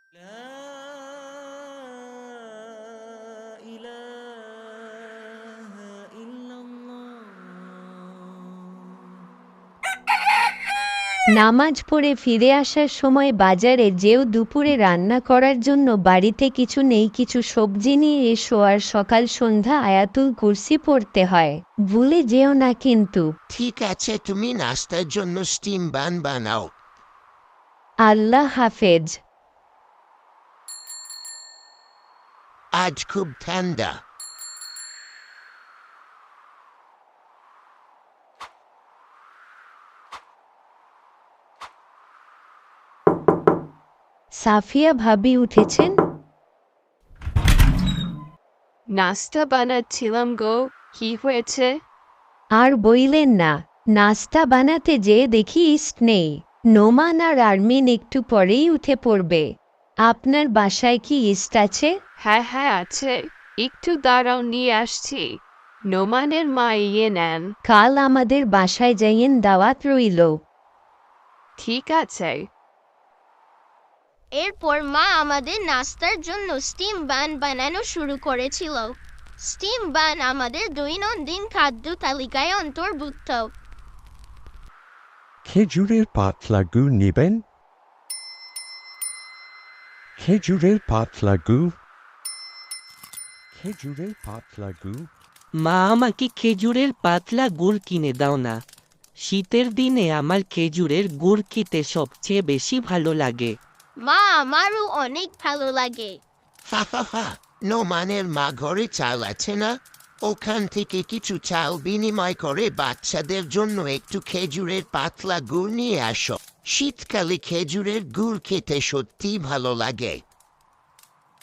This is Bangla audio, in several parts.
নামাজ পড়ে ফিরে আসার সময় বাজারে যেও দুপুরে রান্না করার জন্য বাড়িতে কিছু নেই, কিছু সবজি নিয়ে এসো আর সকাল সন্ধ্যা আয়াতুল কুরসি পড়তে হয়, ভুলে যেও না কিন্তু। ঠিক আছে, তুমি নাস্তার জন্য স্টিম বান বানাও। আল্লাহ হাফেজ। আজ খুব ঠান্ডা। সাফিয়া ভাবি উঠেছেন? নাস্তা বানাচ্ছিলাম গো, কি হয়েছে? আর বইলেন না, নাস্তা বানাতে যেয়ে দেখি ইস্ট নেই। নোমান আর আরমিন একটু পরেই উঠে পড়বে। আপনার বাসায় কি ইস্ট আছে? হ্যাঁ হ্যাঁ আছে, একটু দাঁড়াও নিয়ে আসছি। নোমানের মা ইয়ে নেন। কাল আমাদের বাসায় যাইয়েন, দাওয়াত রইল। ঠিক আছে। এরপর মা আমাদের নাস্তার জন্য স্টিম বান বানানো শুরু করেছিল। স্টিম বান আমাদের দৈনন্দিন খাদ্য তালিকায় অন্তর্ভুক্ত। খেজুরের পাতলা গুড় নেবেন? খেজুরের পাতলা গুড়। খেজুরের পাতলা গুড়। মা, আমাকে খেজুরের পাতলা গুড় কিনে দাও না। শীতের দিনে আমার খেজুরের গুড় খেতে সবচেয়ে বেশি ভালো লাগে। মা, আমারও অনেক ভালো লাগে। ফা নোমানের মা ঘরে চাল আছে না? ওখান থেকে কিছু চাল বিনিময় করে বাচ্চাদের জন্য একটু খেজুরের পাতলা গুড় নিয়ে আসো। শীতকালে খেজুরের গুড় খেতে সত্যি ভালো লাগে।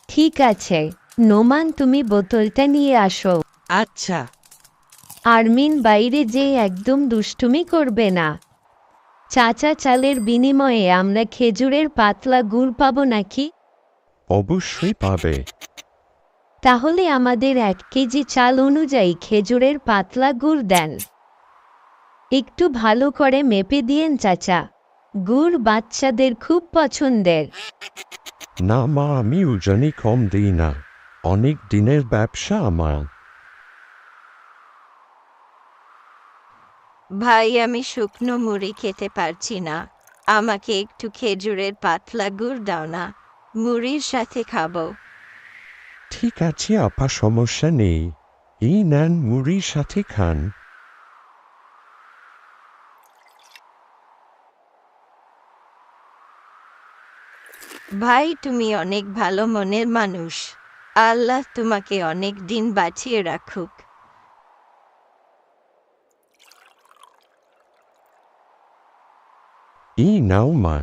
ঠিক আছে নোমান, তুমি বোতলটা নিয়ে আসো। আচ্ছা। আরমিন বাইরে যেয়ে একদম দুষ্টুমি করবে না। চাচা, চালের বিনিময়ে আমরা খেজুরের পাতলা গুড় পাবো নাকি? অবশ্যই পাবে। তাহলে আমাদের 1 কেজি চাল অনুযায়ী খেজুরের পাতলা গুড় দেন। একটু ভালো করে মেপে দিয়েন চাচা, গুড় বাচ্চাদের খুব পছন্দের। না মা, আমি ওজনে কম দিই না, অনেক দিনের ব্যবসা আমার। ভাই, আমি শুকনো মুড়ি খেতে পারছি না, আমাকে একটু খেজুরের পাতলা গুড় দাও না, মুড়ির সাথে খাবো। ঠিক আছে আপা, সমস্যা নেই, এই নেন, মুড়ির সাথে খান। ভাই, তুমি অনেক ভালো মনের মানুষ, আল্লাহ তোমাকে অনেক দিন বাঁচিয়ে রাখুক। এই নাও মা।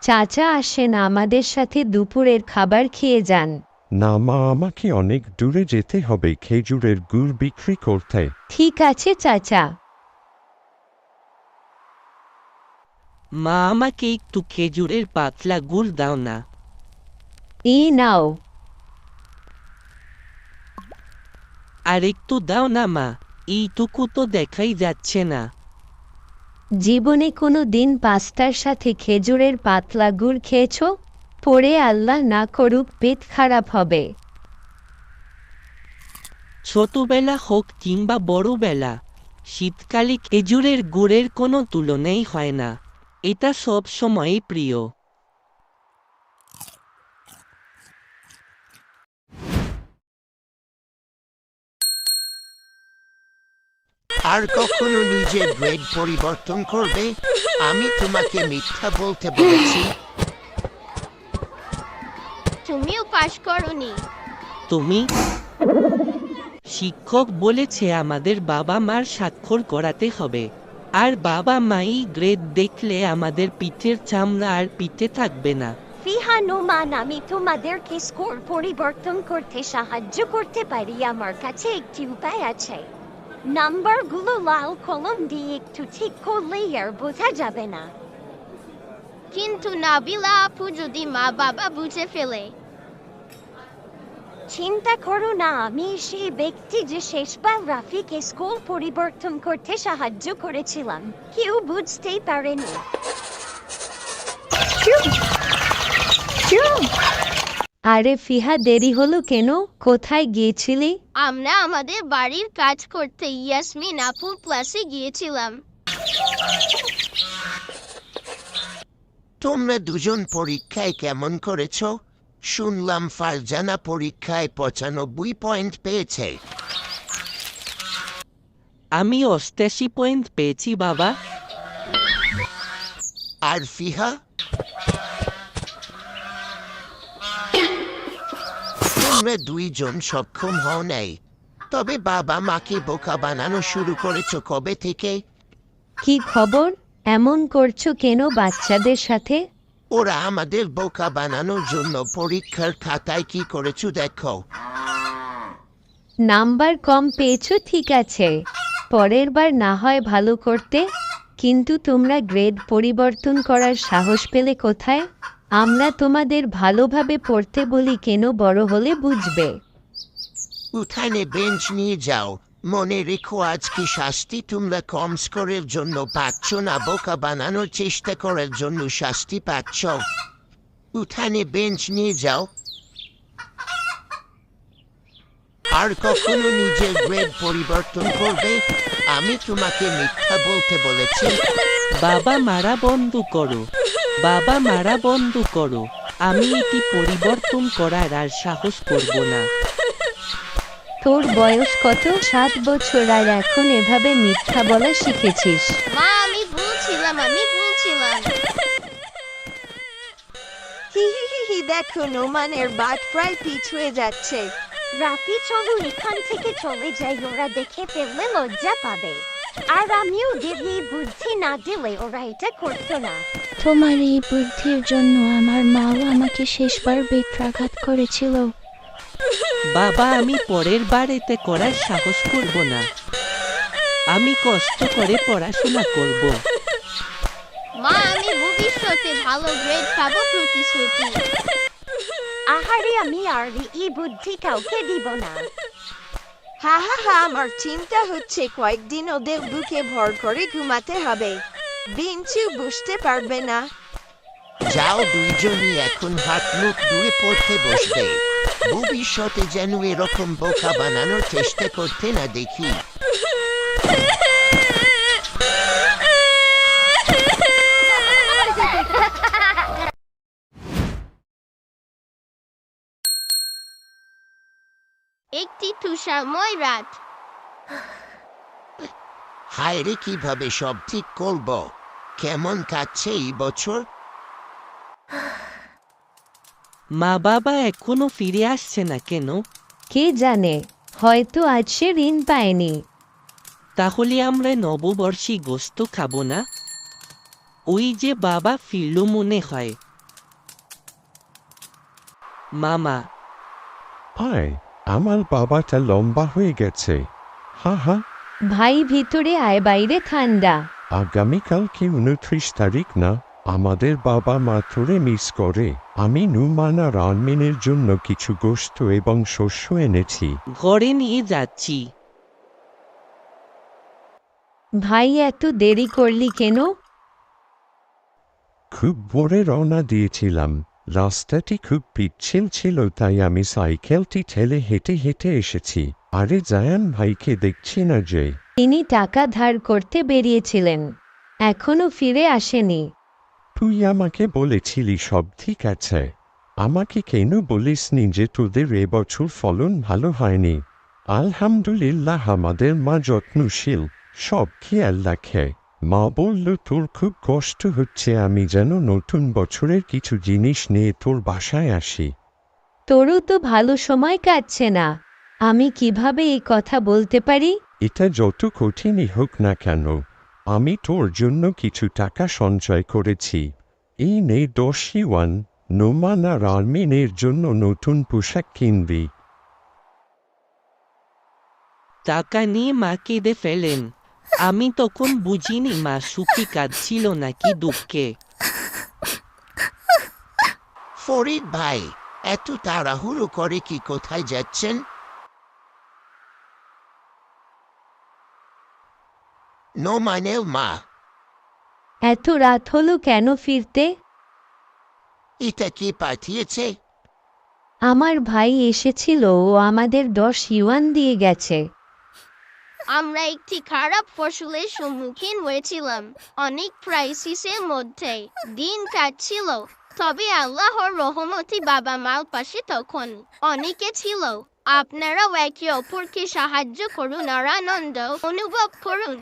চাচা আসেন, আমাদের সাথে দুপুরের খাবার খেয়ে যান। না মা, আমাকে অনেক দূরে যেতে হবে খেজুরের গুড় বিক্রি করতে। ঠিক আছে চাচা। মা, আমাকে একটু খেজুরের পাতলা গুড় দাও না। এই নাও। আর একটু দাও না মা, এইটুকু তো দেখাই যাচ্ছে না। জীবনে কোনো দিন পাস্তার সাথে খেজুরের পাতলা গুড় খেয়েছো? পরে আল্লাহ না করুক পেট খারাপ হবে। ছোটবেলা হোক কিংবা বড়বেলা, শীতকালে খেজুরের গুড়ের কোনো তুলনাই হয় না, এটা সব সময়ই প্রিয়। আর কখনো নিজের গ্রেড পরিবর্তন করবে? আমি তোমাকে মিথ্যা বলতে বলেছি? তুমিও পাশ করনি। তুমি? শিক্ষক বলেছে আমাদের বাবা মার স্বাক্ষর করাতে হবে, আর বাবা মাই গ্রেড দেখলে আমাদের পিঠের চামড়া আর পিঠে থাকবে না। ফিহা, নোমান, আমি তোমাদেরকে স্কোর পরিবর্তন করতে সাহায্য করতে পারি। আমার কাছে একটি উপায় আছে। নাম্বারগুলো লাল কলম দিয়ে একটু ঠিক করলেই আর বোঝা যাবে না। কিন্তু নাবিলা আপু যদি মা বাবা বুঝে ফেলে? চিন্তা করো না, আমি সেই ব্যক্তি যে শেষবার রাফিকে স্কুল পরিবর্তন করতে সাহায্য করেছিলাম, কেউ বুঝতেই পারেনি। আরে ফিহা, দেরি হলো কেন? কোথায় গিয়েছিলি? আমরা আমাদের বাড়ির কাজ করতে ইয়াসমিন আপুর ক্লাসে গিয়েছিলাম। তোমরা দুজন পরীক্ষায় কেমন করেছ? শুনলাম ফারজানা পরীক্ষায় 95 পয়েন্ট পেয়েছে। আমি 88 পয়েন্ট পেয়েছি বাবা। আর ফিহা? তোমরা দুইজন সক্ষম হও নাই, তবে বাবা মাকে বোকা বানানো শুরু করেছ কবে থেকে? কি খবর? এমন করছো কেন বাচ্চাদের সাথে? ওরা আমাদের বোকা বানানোর জন্য পরীক্ষার খাতায় কি করেছো দেখো। নাম্বার কম পেয়েছো ঠিক আছে, পরের বার না হয় ভালো করতে, কিন্তু তোমরা গ্রেড পরিবর্তন করার সাহস পেলে কোথায়? আমরা তোমাদের ভালোভাবে পড়তে বলি কেন, বড় হলে বুঝবে। উঠানে বেঞ্চ নিয়ে যাও। মনে রেখো আজকে শাস্তি তোমরা কম স্কোরের জন্য পাচ্ছ না, বোকা বানানোর চেষ্টা করার জন্য শাস্তি পাচ্ছ। উঠানে বেঞ্চ নিয়ে যাও। আর কখনো নিজের গ্রেড পরিবর্তন করবে? আমি তোমাকে মিথ্যা বলতে বলেছি। বাবা মারা বন্ধ করো, বাবা মারা বন্ধ করো। আমি এটি পরিবর্তন করার আর সাহস করব না। তোর বয়স কত? 7 বছর, আর এখন এভাবে মিথ্যা বলা শিখেছিস? মা আমি ভুলছিলাম। দেখো নোমানের বাট প্রায় পিছুয়ে যাচ্ছে। রাফি চলো এখান থেকে চলে যাই, ওরা দেখে ফেললে লজ্জা পাবে। আর আমিও দিদি বুদ্ধি না দিলে ওরা এটা করতো না। তোমার এই বুদ্ধির জন্য আমার মাও আমাকে শেষবার বেত্রাঘাত করেছিল। বাবা আমি পরের বার এতে করার সাহস করব না। আমি কষ্ট করে পড়াশোনা করব। মা আমি ভবিষ্যতে ভালো গ্রেড পাবো প্রতিশ্রুতি। আহারে আমি আর এই বুদ্ধি কাউকে দিব না। হা হা হা, আমার চিন্তা হচ্ছে কয়েকদিন ওদের বুকে ভর করে ঘুমাতে হবে। বিঞ্চু বুঝতে পারবে না। যাও দুইজনই এখন হাত মুখ ধুয়ে পড়তে বসবে। ভবিষ্যতে যেন এরকম বোকা বানানোর চেষ্টা করতে না দেখি। একটি তুষারময় রাত। হায় রে, কিভাবে সব ঠিক করবো? কেমন কাটছে এই বছর? মা বাবা এখনো ফিরে আসছে না কেন? কে জানে, হয়তো আজ সে ঋণ পায়নি। তাহলে আমরা নববর্ষী গোস্ত খাবো না? ওই যে বাবা ফিরল মনে হয়। মামা আয়, আমার বাবাটা লম্বা হয়ে গেছে। হা হা। ভাই ভিতরে আয়, বাইরে ঠান্ডা। আগামীকাল কি 29 তারিখ না? আমাদের বাবা মাত্রে মিস করে। আমি নুমান আর আনমিনের জন্য কিছু গোস্ত এবং শস্য এনেছি। ঘরে নিয়ে যাচ্ছি। ভাই এত দেরি করলি কেন? খুব ভোরে রওনা দিয়েছিলাম। রাস্তাটি খুব পিচ্ছিল ছিল, তাই আমি সাইকেলটি ঠেলে হেঁটে হেঁটে এসেছি। আরে জায়ান ভাইকে দেখছি না যে? তিনি টাকা ধার করতে বেরিয়েছিলেন, এখনো ফিরে আসেনি। তুই আমাকে বলেছিলি সব ঠিক আছে। আমাকে কেন বলিসনি যে তোদের এবছর ফলন ভালো হয়নি? আলহামদুলিল্লাহ, আমাদের মা যত্নশীল, সব খেয়াল রাখে। মা বলল তোর খুব কষ্ট হচ্ছে, আমি যেন নতুন বছরের কিছু জিনিস নিয়ে তোর বাসায় আসি। তোরও তো ভালো সময় কাটছে না, আমি কিভাবে এই কথা বলতে পারি? এটা যত কঠিনই হোক না কেন, আমি তোর জন্য কিছু টাকা সঞ্চয় করেছি। এই নে 10 ইউয়ান, নোমান আর আরমিনের জন্য নতুন পোশাক কিনবি। টাকা নিয়ে মা কেঁদে ফেলেন। আমি তখন বুঝিনি মা সুখী কাঁদছিল নাকি দুঃখে। ফরিদ ভাই, এত তাড়াহুড়ো করে কি কোথায় যাচ্ছেন? নোমানের মা। এত রাত হলো কেন ফিরতে? এটা কি পাঠিয়েছে? আমার ভাই এসেছিল, ও আমাদের 10 ইউয়ান দিয়ে গেছে। আমরা একটি খারাপ ফসলের সম্মুখীন হয়েছিলাম। অনেক ক্রাইসিসের মধ্যে দিন কাটছিল, তবে আল্লাহর রহমতে বাবা মার পাশে তখন অনেকে ছিল। আপনারাও একে অপরকে সাহায্য করুন আর আনন্দ অনুভব করুন।